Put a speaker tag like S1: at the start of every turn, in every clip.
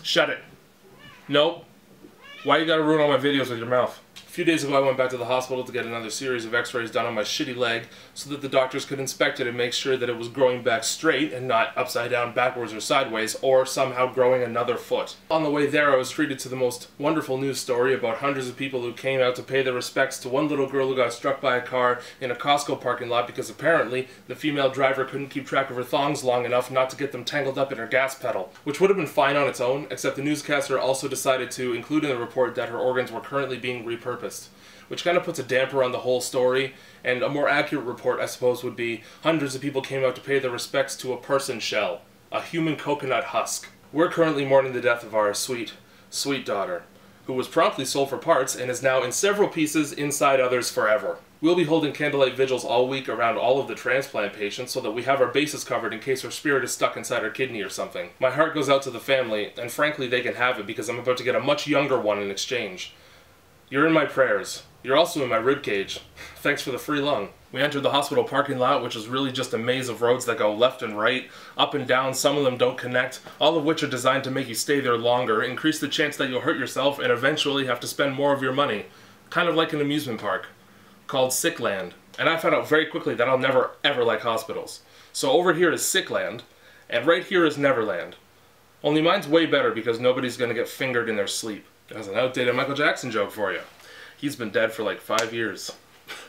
S1: Shut it. Nope. Why you gotta ruin all my videos with your mouth? A few days ago I went back to the hospital to get another series of x-rays done on my shitty leg so that the doctors could inspect it and make sure that it was growing back straight and not upside down, backwards, or sideways, or somehow growing another foot. On the way there I was treated to the most wonderful news story about hundreds of people who came out to pay their respects to one little girl who got struck by a car in a Costco parking lot because apparently the female driver couldn't keep track of her thongs long enough not to get them tangled up in her gas pedal, which would have been fine on its own, except the newscaster also decided to include in the report that her organs were currently being repurposed, which kind of puts a damper on the whole story. And a more accurate report, I suppose, would be hundreds of people came out to pay their respects to a person shell, a human coconut husk. We're currently mourning the death of our sweet, sweet daughter, who was promptly sold for parts and is now in several pieces inside others forever. We'll be holding candlelight vigils all week around all of the transplant patients so that we have our bases covered in case her spirit is stuck inside her kidney or something. My heart goes out to the family, and frankly they can have it because I'm about to get a much younger one in exchange. You're in my prayers. You're also in my ribcage. Thanks for the free lung. We entered the hospital parking lot, which is really just a maze of roads that go left and right, up and down. Some of them don't connect, all of which are designed to make you stay there longer, increase the chance that you'll hurt yourself, and eventually have to spend more of your money. Kind of like an amusement park called Sickland. And I found out very quickly that I'll never ever like hospitals. So over here is Sickland, and right here is Neverland. Only mine's way better because nobody's gonna get fingered in their sleep. That's an outdated Michael Jackson joke for you. He's been dead for like 5 years.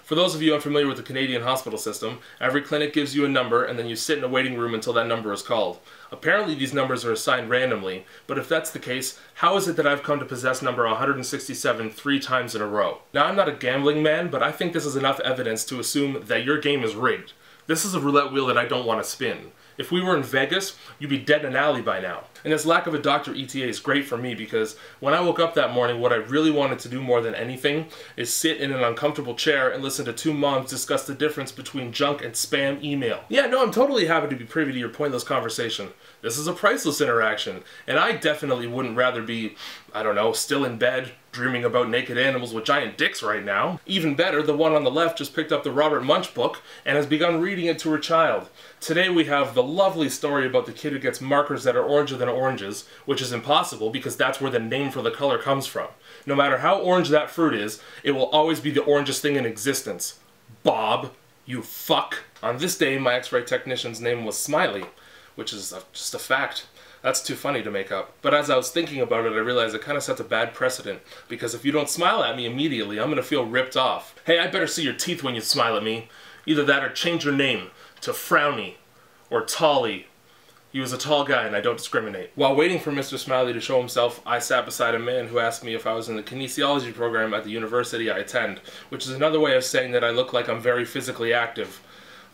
S1: For those of you unfamiliar with the Canadian hospital system, every clinic gives you a number and then you sit in a waiting room until that number is called. Apparently these numbers are assigned randomly, but if that's the case, how is it that I've come to possess number 167 3 times in a row? Now I'm not a gambling man, but I think this is enough evidence to assume that your game is rigged. This is a roulette wheel that I don't want to spin. If we were in Vegas, you'd be dead in an alley by now. And this lack of a doctor ETA is great for me because when I woke up that morning, what I really wanted to do more than anything is sit in an uncomfortable chair and listen to 2 moms discuss the difference between junk and spam email. Yeah, no, I'm totally happy to be privy to your pointless conversation. This is a priceless interaction, and I definitely wouldn't rather be, I don't know, still in bed, dreaming about naked animals with giant dicks right now. Even better, the one on the left just picked up the Robert Munch book and has begun reading it to her child. Today we have the lovely story about the kid who gets markers that are oranger than oranges, which is impossible because that's where the name for the color comes from. No matter how orange that fruit is, it will always be the orangest thing in existence. Bob, you fuck. On this day, my X-ray technician's name was Smiley, which is just a fact. That's too funny to make up. But as I was thinking about it, I realized it kind of sets a bad precedent, because if you don't smile at me immediately, I'm going to feel ripped off. Hey, I better see your teeth when you smile at me. Either that or change your name to Frowny or Tolly. He was a tall guy and I don't discriminate. While waiting for Mr. Smiley to show himself, I sat beside a man who asked me if I was in the kinesiology program at the university I attend, which is another way of saying that I look like I'm very physically active.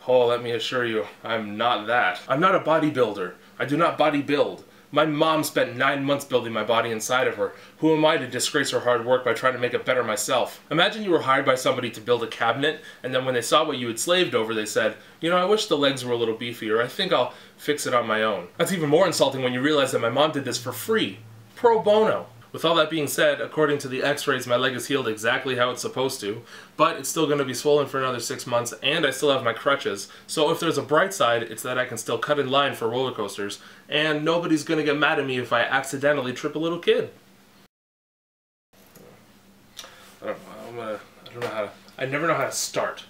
S1: Oh, let me assure you, I'm not that. I'm not a bodybuilder. I do not bodybuild. My mom spent 9 months building my body inside of her. Who am I to disgrace her hard work by trying to make it better myself? Imagine you were hired by somebody to build a cabinet, and then when they saw what you had slaved over, they said, you know, I wish the legs were a little beefier. I think I'll fix it on my own. That's even more insulting when you realize that my mom did this for free. Pro bono. With all that being said, according to the x-rays, my leg is healed exactly how it's supposed to, but it's still going to be swollen for another 6 months, and I still have my crutches. So if there's a bright side, it's that I can still cut in line for roller coasters, and nobody's going to get mad at me if I accidentally trip a little kid. I never know how to start.